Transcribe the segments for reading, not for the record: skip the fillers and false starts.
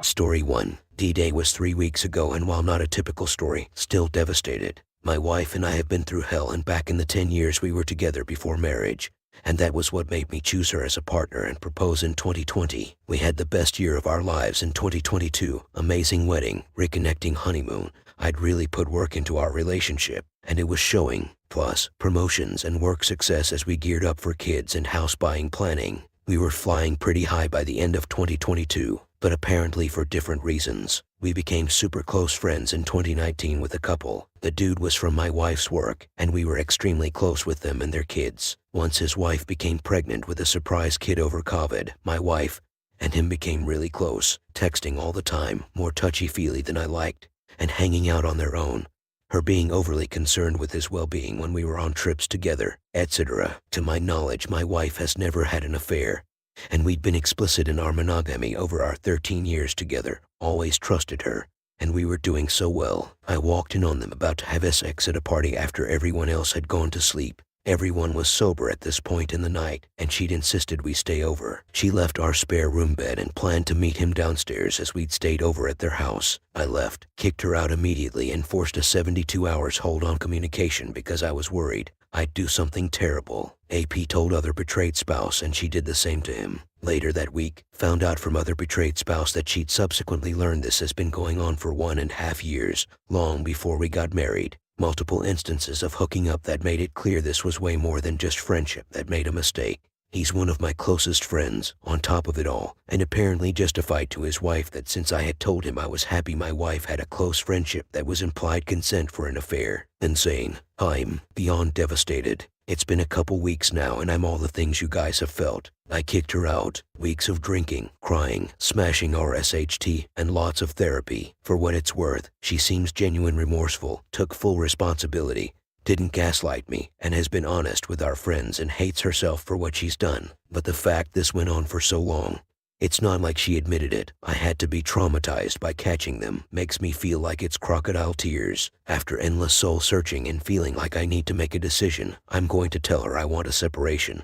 Story 1. D-Day was 3 weeks ago, and while not a typical story, still devastated. My wife and I have been through hell and back in the 10 years we were together before marriage. And that was what made me choose her as a partner and propose in 2020. We had the best year of our lives in 2022. Amazing wedding, reconnecting honeymoon. I'd really put work into our relationship, and it was showing. Plus, promotions and work success as we geared up for kids and house buying planning. We were flying pretty high by the end of 2022, but apparently for different reasons. We became super close friends in 2019 with a couple. The dude was from my wife's work, and we were extremely close with them and their kids. Once his wife became pregnant with a surprise kid over COVID, my wife and him became really close, texting all the time, more touchy-feely than I liked, and hanging out on their own. Her being overly concerned with his well-being when we were on trips together, etc. To my knowledge, my wife has never had an affair, and we'd been explicit in our monogamy over our 13 years together, always trusted her, and we were doing so well. I walked in on them about to have sex at a party after everyone else had gone to sleep. Everyone was sober at this point in the night, and she'd insisted we stay over. She left our spare room bed and planned to meet him downstairs as we'd stayed over at their house. I left, kicked her out immediately, and forced a 72 hours hold on communication because I was worried I'd do something terrible. AP told other betrayed spouse, and she did the same to him. Later that week, found out from other betrayed spouse that she'd subsequently learned this has been going on for 1.5 years, long before we got married. Multiple instances of hooking up that made it clear this was way more than just friendship that made a mistake. He's one of my closest friends, on top of it all, and apparently justified to his wife that since I had told him I was happy my wife had a close friendship, that was implied consent for an affair. Insane. I'm beyond devastated. It's been a couple weeks now, and I'm all the things you guys have felt. I kicked her out. Weeks of drinking, crying, smashing our SHT, and lots of therapy. For what it's worth, she seems genuine remorseful, took full responsibility, didn't gaslight me, and has been honest with our friends and hates herself for what she's done. But the fact this went on for so long, it's not like she admitted it. I had to be traumatized by catching them. Makes me feel like it's crocodile tears. After endless soul searching and feeling like I need to make a decision, I'm going to tell her I want a separation,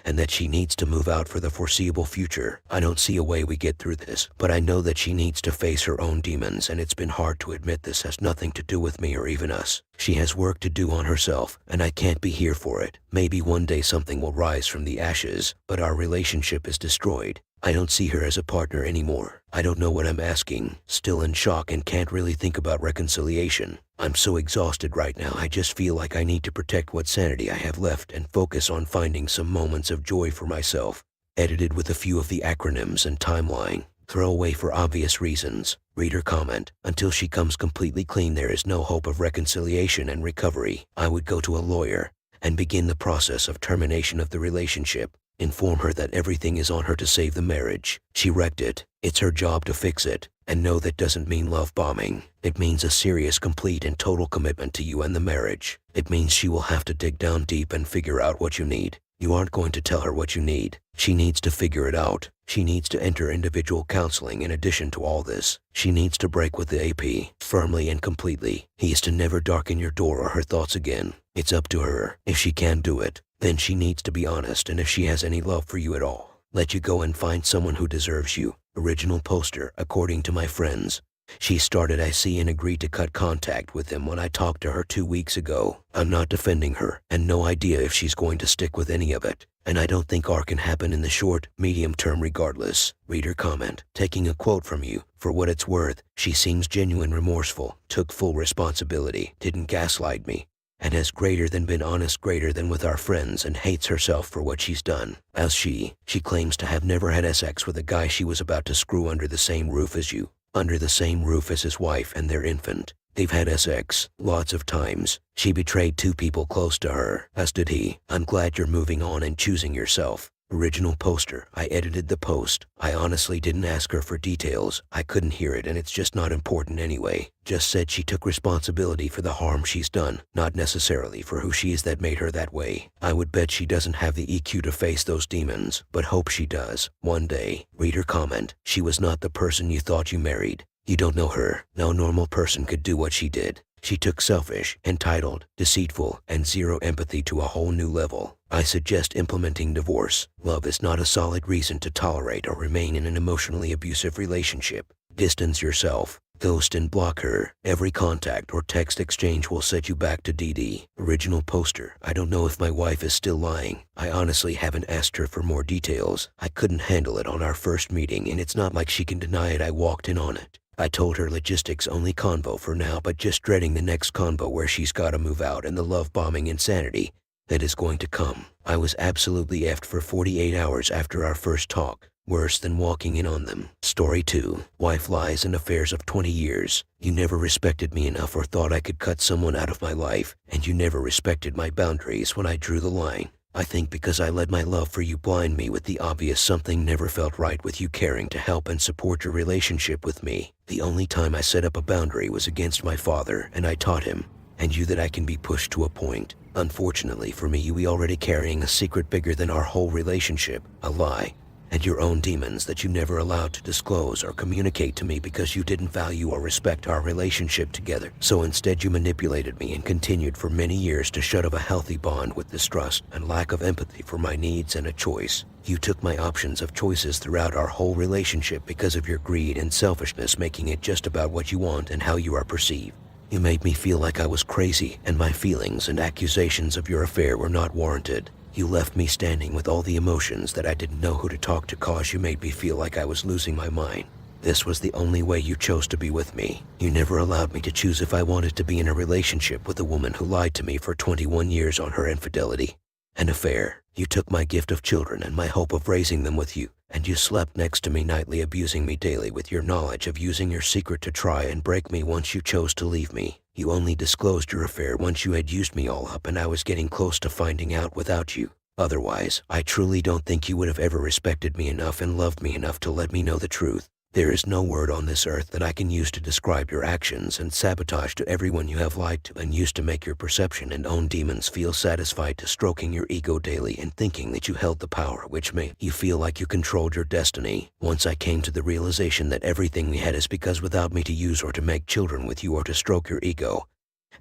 and that she needs to move out for the foreseeable future. I don't see a way we get through this, but I know that she needs to face her own demons, and it's been hard to admit this has nothing to do with me or even us. She has work to do on herself, and I can't be here for it. Maybe one day something will rise from the ashes, but our relationship is destroyed. I don't see her as a partner anymore. I don't know what I'm asking. Still in shock and can't really think about reconciliation. I'm so exhausted right now, I just feel like I need to protect what sanity I have left and focus on finding some moments of joy for myself. Edited with a few of the acronyms and timeline. Throwaway for obvious reasons. Reader comment. Until she comes completely clean, there is no hope of reconciliation and recovery. I would go to a lawyer and begin the process of termination of the relationship. Inform her that everything is on her to save the marriage. She wrecked it. It's her job to fix it. And no, that doesn't mean love bombing. It means a serious, complete, and total commitment to you and the marriage. It means she will have to dig down deep and figure out what you need. You aren't going to tell her what you need. She needs to figure it out. She needs to enter individual counseling in addition to all this. She needs to break with the AP, firmly and completely. He is to never darken your door or her thoughts again. It's up to her. If she can do it, then she needs to be honest, and if she has any love for you at all, let you go and find someone who deserves you. Original poster, according to my friends. She started IC and agreed to cut contact with him when I talked to her 2 weeks ago. I'm not defending her, and no idea if she's going to stick with any of it. And I don't think R can happen in the short, medium term regardless. Reader comment. Taking a quote from you, for what it's worth, she seems genuine remorseful, took full responsibility, didn't gaslight me, and has greater than been honest greater than with our friends, and hates herself for what she's done. As she claims to have never had sex with a guy she was about to screw under the same roof as you. Under the same roof as his wife and their infant. They've had sex lots of times. She betrayed 2 people close to her, as did he. I'm glad you're moving on and choosing yourself. Original poster. I edited the post. I honestly didn't ask her for details. I couldn't hear it, and it's just not important anyway. Just said she took responsibility for the harm she's done, not necessarily for who she is that made her that way. I would bet she doesn't have the EQ to face those demons, but hope she does, one day. Reader comment. She was not the person you thought you married. You don't know her. No normal person could do what she did. She took selfish, entitled, deceitful, and zero empathy to a whole new level. I suggest implementing divorce. Love is not a solid reason to tolerate or remain in an emotionally abusive relationship. Distance yourself. Ghost and block her. Every contact or text exchange will set you back to DD. Original poster. I don't know if my wife is still lying. I honestly haven't asked her for more details. I couldn't handle it on our first meeting, and it's not like she can deny it. I walked in on it. I told her logistics only convo for now, but just dreading the next convo where she's gotta move out and the love bombing insanity that is going to come. I was absolutely effed for 48 hours after our first talk. Worse than walking in on them. Story 2. Wife lies and affairs of 20 years. You never respected me enough or thought I could cut someone out of my life, and you never respected my boundaries when I drew the line. I think because I let my love for you blind me with the obvious something never felt right with you caring to help and support your relationship with me. The only time I set up a boundary was against my father, and I taught him and you that I can be pushed to a point. Unfortunately for me, you were already carrying a secret bigger than our whole relationship, a lie, and your own demons that you never allowed to disclose or communicate to me because you didn't value or respect our relationship together. So instead you manipulated me and continued for many years to shut off a healthy bond with distrust and lack of empathy for my needs and a choice. You took my options of choices throughout our whole relationship because of your greed and selfishness, making it just about what you want and how you are perceived. You made me feel like I was crazy, and my feelings and accusations of your affair were not warranted. You left me standing with all the emotions that I didn't know who to talk to, cause you made me feel like I was losing my mind. This was the only way you chose to be with me. You never allowed me to choose if I wanted to be in a relationship with a woman who lied to me for 21 years on her infidelity. An affair. You took my gift of children and my hope of raising them with you, and you slept next to me nightly, abusing me daily with your knowledge of using your secret to try and break me once you chose to leave me. You only disclosed your affair once you had used me all up and I was getting close to finding out without you. Otherwise, I truly don't think you would have ever respected me enough and loved me enough to let me know the truth. There is no word on this earth that I can use to describe your actions and sabotage to everyone you have lied to and used to make your perception and own demons feel satisfied, to stroking your ego daily and thinking that you held the power which made you feel like you controlled your destiny. Once I came to the realization that everything we had is because without me to use or to make children with you or to stroke your ego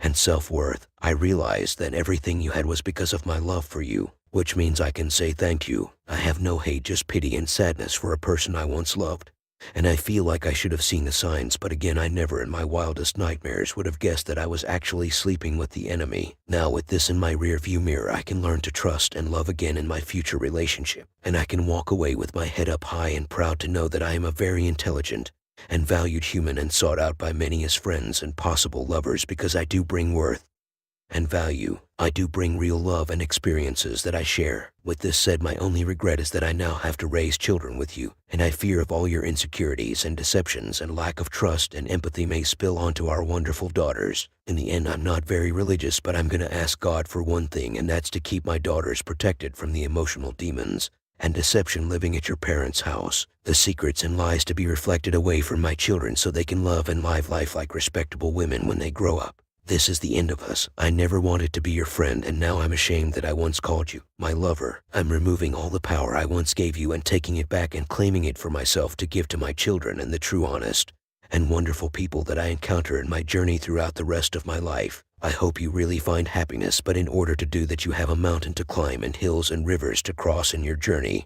and self-worth, I realized that everything you had was because of my love for you, which means I can say thank you. I have no hate, just pity and sadness for a person I once loved. And I feel like I should have seen the signs, but again, I never in my wildest nightmares would have guessed that I was actually sleeping with the enemy. Now with this in my rearview mirror, I can learn to trust and love again in my future relationship. And I can walk away with my head up high and proud to know that I am a very intelligent and valued human and sought out by many as friends and possible lovers, because I do bring worth and value. I do bring real love and experiences that I share. With this said, my only regret is that I now have to raise children with you, and I fear of all your insecurities and deceptions and lack of trust and empathy may spill onto our wonderful daughters. In the end, I'm not very religious, but I'm gonna ask God for one thing, and that's to keep my daughters protected from the emotional demons and deception living at your parents' house. The secrets and lies to be reflected away from my children so they can love and live life like respectable women when they grow up. This is the end of us. I never wanted to be your friend, and now I'm ashamed that I once called you my lover. I'm removing all the power I once gave you and taking it back and claiming it for myself to give to my children and the true, honest, and wonderful people that I encounter in my journey throughout the rest of my life. I hope you really find happiness, but in order to do that you have a mountain to climb and hills and rivers to cross in your journey.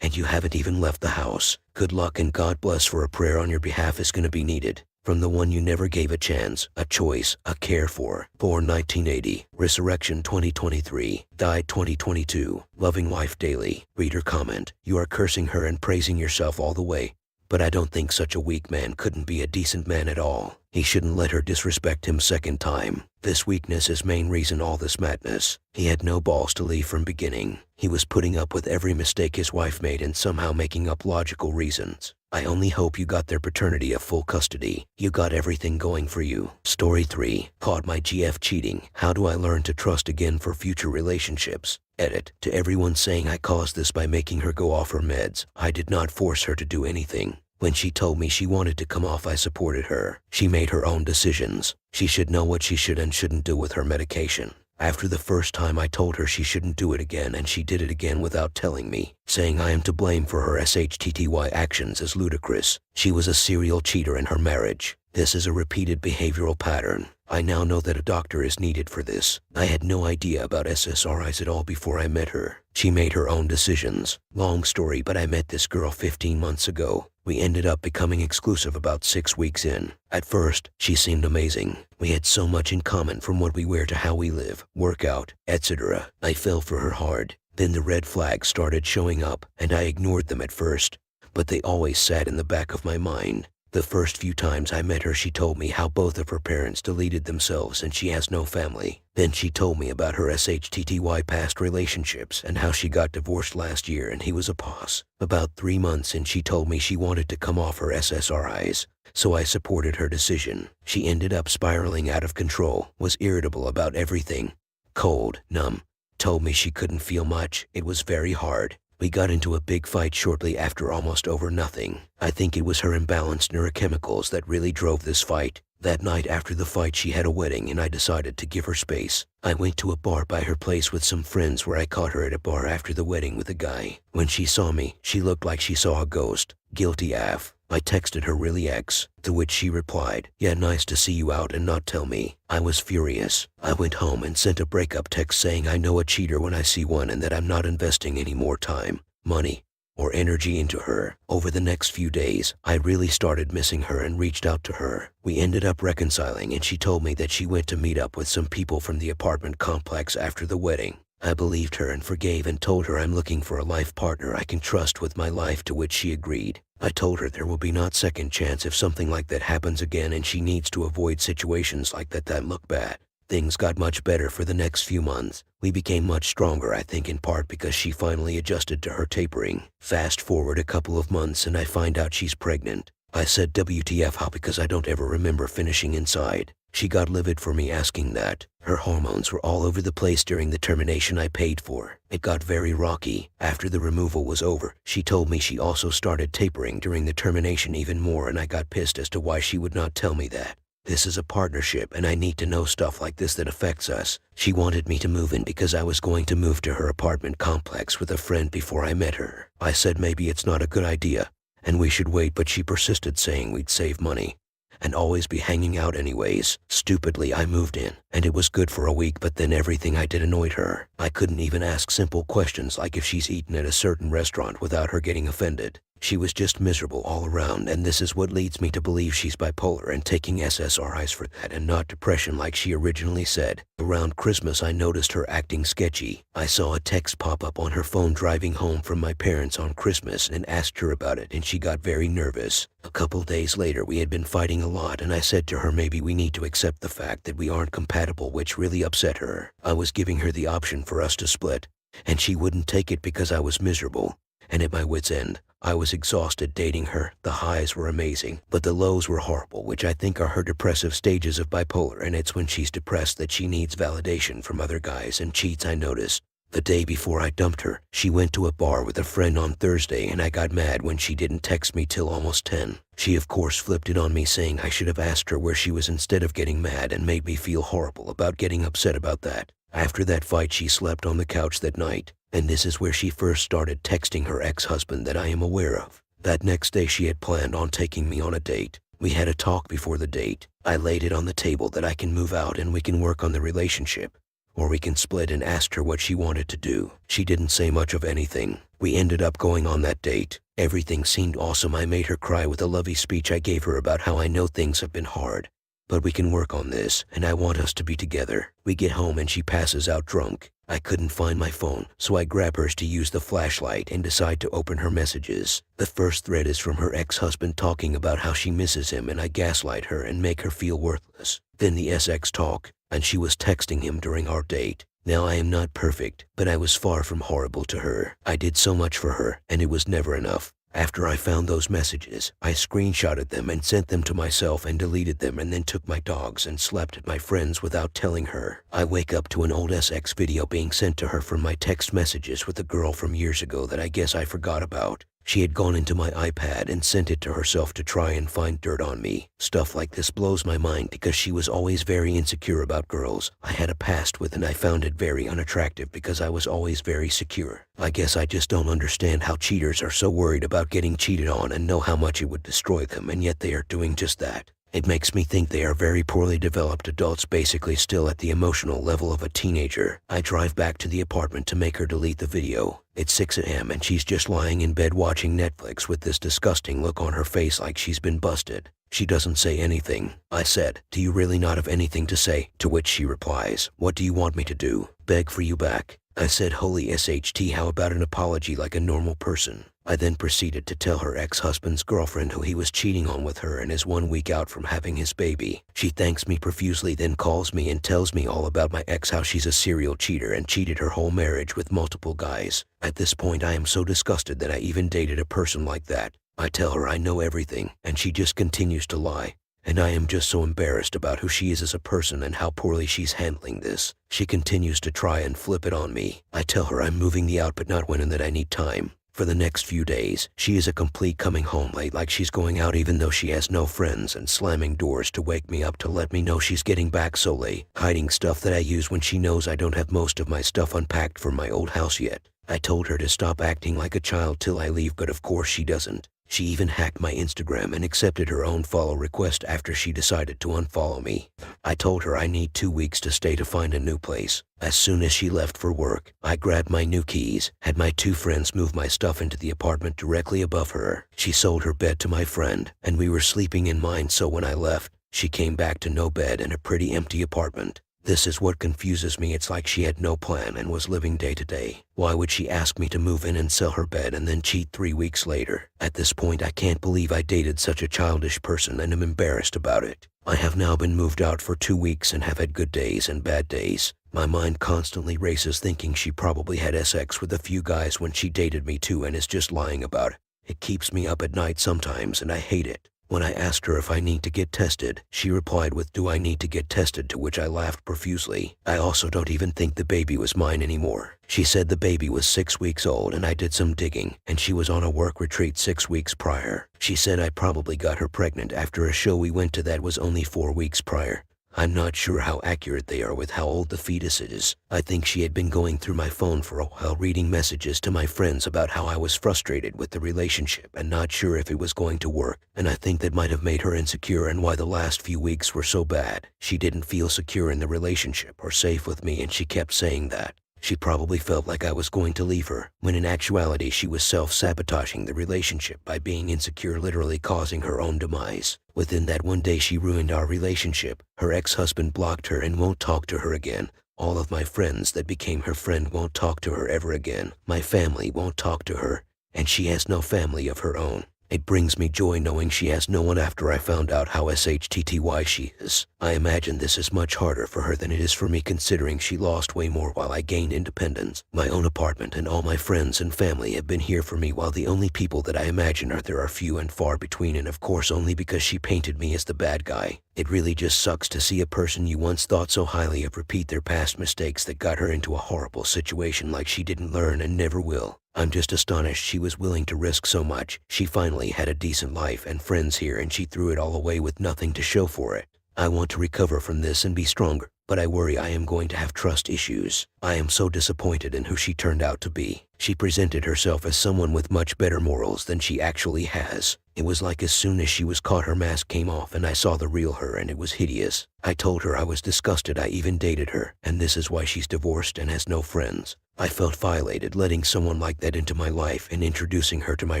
And you haven't even left the house. Good luck and God bless, for a prayer on your behalf is going to be needed. From the one you never gave a chance, a choice, a care for. Born 1980, resurrection 2023, died 2022, loving wife daily. Reader comment: you are cursing her and praising yourself all the way. But I don't think such a weak man couldn't be a decent man at all. He shouldn't let her disrespect him second time. This weakness is main reason all this madness. He had no balls to leave from beginning. He was putting up with every mistake his wife made and somehow making up logical reasons. I only hope you got their paternity of full custody. You got everything going for you. Story 3. Caught my GF cheating. How do I learn to trust again for future relationships? Edit. To everyone saying I caused this by making her go off her meds, I did not force her to do anything. When she told me she wanted to come off, I supported her. She made her own decisions. She should know what she should and shouldn't do with her medication. After the first time, I told her she shouldn't do it again, and she did it again without telling me, saying I am to blame for her SHTTY actions is ludicrous. She was a serial cheater in her marriage. This is a repeated behavioral pattern. I now know that a doctor is needed for this. I had no idea about SSRIs at all before I met her. She made her own decisions. Long story, but I met this girl 15 months ago. We ended up becoming exclusive about 6 weeks in. At first, she seemed amazing. We had so much in common, from what we wear to how we live, work out, etc. I fell for her hard. Then the red flags started showing up, and I ignored them at first, but they always sat in the back of my mind. The first few times I met her, she told me how both of her parents deleted themselves and she has no family. Then she told me about her SHTTY past relationships and how she got divorced last year and he was a boss. About 3 months in, she told me she wanted to come off her SSRIs, so I supported her decision. She ended up spiraling out of control, was irritable about everything, cold, numb, told me she couldn't feel much. It was very hard. We got into a big fight shortly after, almost over nothing. I think it was her imbalanced neurochemicals that really drove this fight. That night after the fight, she had a wedding and I decided to give her space. I went to a bar by her place with some friends where I caught her at a bar after the wedding with a guy. When she saw me, she looked like she saw a ghost. Guilty AF. I texted her really X, to which she replied, "Yeah, nice to see you out and not tell me." I was furious. I went home and sent a breakup text saying I know a cheater when I see one and that I'm not investing any more time, money, or energy into her. Over the next few days, I really started missing her and reached out to her. We ended up reconciling and she told me that she went to meet up with some people from the apartment complex after the wedding. I believed her and forgave and told her I'm looking for a life partner I can trust with my life, to which she agreed. I told her there will be not second chance if something like that happens again and she needs to avoid situations like that look bad. Things got much better for the next few months. We became much stronger, I think in part because she finally adjusted to her tapering. Fast forward a couple of months and I find out she's pregnant. I said WTF how, because I don't ever remember finishing inside. She got livid for me asking that. Her hormones were all over the place during the termination I paid for. It got very rocky. After the removal was over, she told me she also started tapering during the termination even more, and I got pissed as to why she would not tell me that. This is a partnership and I need to know stuff like this that affects us. She wanted me to move in because I was going to move to her apartment complex with a friend before I met her. I said maybe it's not a good idea and we should wait, but she persisted, saying we'd save money and always be hanging out anyways. Stupidly, I moved in, and it was good for a week, but then everything I did annoyed her. I couldn't even ask simple questions like if she's eaten at a certain restaurant without her getting offended. She was just miserable all around, and this is what leads me to believe she's bipolar and taking SSRIs for that and not depression like she originally said. Around Christmas, I noticed her acting sketchy. I saw a text pop up on her phone driving home from my parents on Christmas and asked her about it, and she got very nervous. A couple days later, we had been fighting a lot, and I said to her maybe we need to accept the fact that we aren't compatible, which really upset her. I was giving her the option for us to split, and she wouldn't take it because I was miserable and at my wit's end. I was exhausted dating her. The highs were amazing, but the lows were horrible, which I think are her depressive stages of bipolar, and it's when she's depressed that she needs validation from other guys and cheats. I noticed. The day before I dumped her, she went to a bar with a friend on Thursday, and I got mad when she didn't text me till almost 10. She of course flipped it on me, saying I should have asked her where she was instead of getting mad, and made me feel horrible about getting upset about that. After that fight, she slept on the couch that night, and this is where she first started texting her ex-husband that I am aware of. That next day she had planned on taking me on a date. We had a talk before the date. I laid it on the table that I can move out and we can work on the relationship, or we can split, and asked her what she wanted to do. She didn't say much of anything. We ended up going on that date. Everything seemed awesome. I made her cry with a lovey speech I gave her about how I know things have been hard, but we can work on this, and I want us to be together. We get home and she passes out drunk. I couldn't find my phone, so I grab hers to use the flashlight and decide to open her messages. The first thread is from her ex-husband talking about how she misses him, and I gaslight her and make her feel worthless. Then the SX talk, and she was texting him during our date. Now I am not perfect, but I was far from horrible to her. I did so much for her, and it was never enough. After I found those messages, I screenshotted them and sent them to myself and deleted them, and then took my dogs and slept at my friend's without telling her. I wake up to an old SX video being sent to her from my text messages with a girl from years ago that I guess I forgot about. She had gone into my iPad and sent it to herself to try and find dirt on me. Stuff like this blows my mind because she was always very insecure about girls I had a past with, and I found it very unattractive because I was always very secure. I guess I just don't understand how cheaters are so worried about getting cheated on and know how much it would destroy them, and yet they are doing just that. It makes me think they are very poorly developed adults, basically still at the emotional level of a teenager. I drive back to the apartment to make her delete the video. It's 6 a.m. and she's just lying in bed watching Netflix with this disgusting look on her face like she's been busted. She doesn't say anything. I said, "Do you really not have anything to say?" To which she replies, "What do you want me to do? Beg for you back?" I said, "Holy SHT, how about an apology like a normal person?" I then proceeded to tell her ex-husband's girlfriend who he was cheating on with her and is 1 week out from having his baby. She thanks me profusely, then calls me and tells me all about my ex, how she's a serial cheater and cheated her whole marriage with multiple guys. At this point I am so disgusted that I even dated a person like that. I tell her I know everything, and she just continues to lie. And I am just so embarrassed about who she is as a person and how poorly she's handling this. She continues to try and flip it on me. I tell her I'm moving the out but not when and that I need time. For the next few days, she is a complete coming home late like she's going out even though she has no friends, and slamming doors to wake me up to let me know she's getting back so late, hiding stuff that I use when she knows I don't have most of my stuff unpacked from my old house yet. I told her to stop acting like a child till I leave, but of course she doesn't. She even hacked my Instagram and accepted her own follow request after she decided to unfollow me. I told her I need 2 weeks to stay to find a new place. As soon as she left for work, I grabbed my new keys, had my 2 friends move my stuff into the apartment directly above her. She sold her bed to my friend, and we were sleeping in mine, so when I left, she came back to no bed and a pretty empty apartment. This is what confuses me. It's like she had no plan and was living day to day. Why would she ask me to move in and sell her bed and then cheat 3 weeks later? At this point, I can't believe I dated such a childish person and am embarrassed about it. I have now been moved out for 2 weeks and have had good days and bad days. My mind constantly races thinking she probably had sex with a few guys when she dated me too and is just lying about it. It keeps me up at night sometimes and I hate it. When I asked her if I need to get tested, she replied with, "Do I need to get tested?" to which I laughed profusely. I also don't even think the baby was mine anymore. She said the baby was 6 weeks old, and I did some digging, and she was on a work retreat 6 weeks prior. She said I probably got her pregnant after a show we went to that was only 4 weeks prior. I'm not sure how accurate they are with how old the fetus is. I think she had been going through my phone for a while, reading messages to my friends about how I was frustrated with the relationship and not sure if it was going to work, and I think that might have made her insecure and why the last few weeks were so bad. She didn't feel secure in the relationship or safe with me, and she kept saying that. She probably felt like I was going to leave her, when in actuality she was self-sabotaging the relationship by being insecure, literally causing her own demise. Within that one day she ruined our relationship. Her ex-husband blocked her and won't talk to her again. All of my friends that became her friend won't talk to her ever again. My family won't talk to her, and she has no family of her own. It brings me joy knowing she has no one after I found out how SHTTY she is. I imagine this is much harder for her than it is for me, considering she lost way more while I gained independence. My own apartment and all my friends and family have been here for me, while the only people that I imagine are few and far between, and of course only because she painted me as the bad guy. It really just sucks to see a person you once thought so highly of repeat their past mistakes that got her into a horrible situation like she didn't learn and never will. I'm just astonished she was willing to risk so much. She finally had a decent life and friends here, and she threw it all away with nothing to show for it. I want to recover from this and be stronger, but I worry I am going to have trust issues. I am so disappointed in who she turned out to be. She presented herself as someone with much better morals than she actually has. It was like as soon as she was caught, her mask came off and I saw the real her, and it was hideous. I told her I was disgusted I even dated her, and this is why she's divorced and has no friends. I felt violated letting someone like that into my life and introducing her to my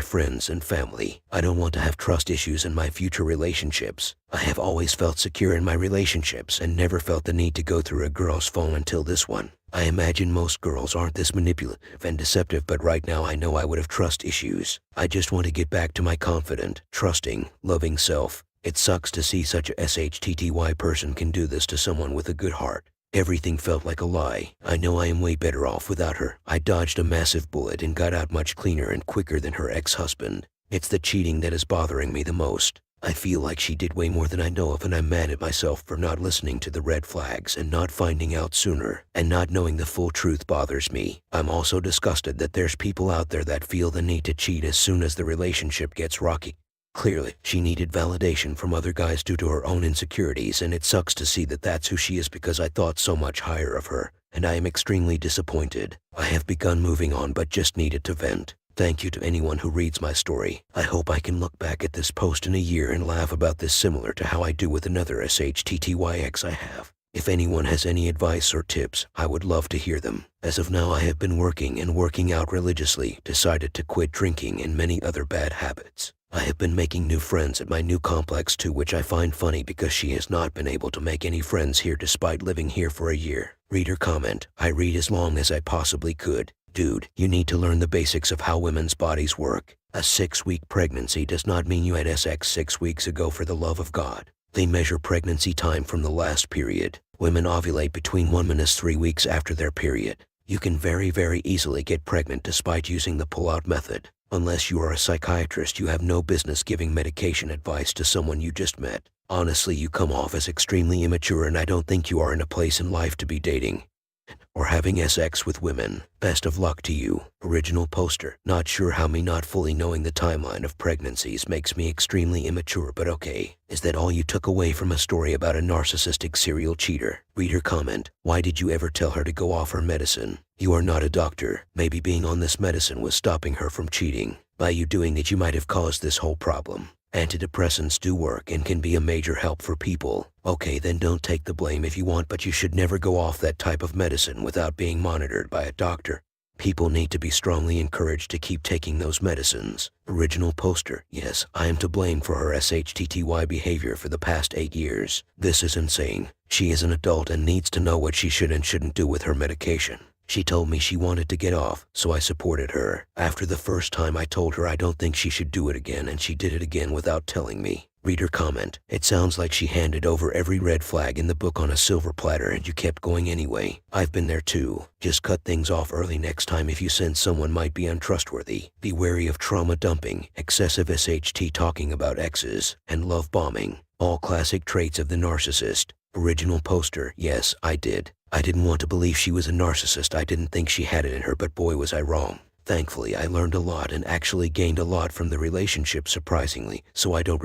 friends and family. I don't want to have trust issues in my future relationships. I have always felt secure in my relationships and never felt the need to go through a girl's phone until this one. I imagine most girls aren't this manipulative and deceptive, but right now I know I would have trust issues. I just want to get back to my confident, trusting, loving self. It sucks to see such a SHTTY person can do this to someone with a good heart. Everything felt like a lie. I know I am way better off without her. I dodged a massive bullet and got out much cleaner and quicker than her ex-husband. It's the cheating that is bothering me the most. I feel like she did way more than I know of, and I'm mad at myself for not listening to the red flags and not finding out sooner, and not knowing the full truth bothers me. I'm also disgusted that there's people out there that feel the need to cheat as soon as the relationship gets rocky. Clearly, she needed validation from other guys due to her own insecurities, and it sucks to see that that's who she is because I thought so much higher of her, and I am extremely disappointed. I have begun moving on but just needed to vent. Thank you to anyone who reads my story. I hope I can look back at this post in a year and laugh about this similar to how I do with another SHTTYX I have. If anyone has any advice or tips, I would love to hear them. As of now, I have been working out religiously, decided to quit drinking and many other bad habits. I have been making new friends at my new complex too, which I find funny because she has not been able to make any friends here despite living here for a year. Reader comment, I read as long as I possibly could. Dude, you need to learn the basics of how women's bodies work. A 6-week pregnancy does not mean you had sex 6 weeks ago, for the love of God. They measure pregnancy time from the last period. Women ovulate between 1 and 3 weeks after their period. You can very easily get pregnant despite using the pull-out method. Unless you are a psychiatrist, you have no business giving medication advice to someone you just met. Honestly, you come off as extremely immature, and I don't think you are in a place in life to be dating or having sex with women. Best of luck to you. Original poster. Not sure how me not fully knowing the timeline of pregnancies makes me extremely immature, but okay. Is that all you took away from a story about a narcissistic serial cheater? Reader comment, why did you ever tell her to go off her medicine? You are not a doctor. Maybe being on this medicine was stopping her from cheating. By you doing it, you might have caused this whole problem. Antidepressants do work and can be a major help for people. Okay, then don't take the blame if you want, but you should never go off that type of medicine without being monitored by a doctor. People need to be strongly encouraged to keep taking those medicines. Original poster. Yes, I am to blame for her SHTTY behavior for the past 8 years. This is insane. She is an adult and needs to know what she should and shouldn't do with her medication. She told me she wanted to get off, so I supported her. After the first time, I told her I don't think she should do it again, and she did it again without telling me. Reader comment, it sounds like she handed over every red flag in the book on a silver platter and you kept going anyway. I've been there too. Just cut things off early next time if you sense someone might be untrustworthy. Be wary of trauma dumping, excessive SHT talking about exes, and love bombing. All classic traits of the narcissist. Original poster, yes, I did. I didn't want to believe she was a narcissist. I didn't think she had it in her, but boy was I wrong. Thankfully, I learned a lot and actually gained a lot from the relationship, surprisingly, so I don't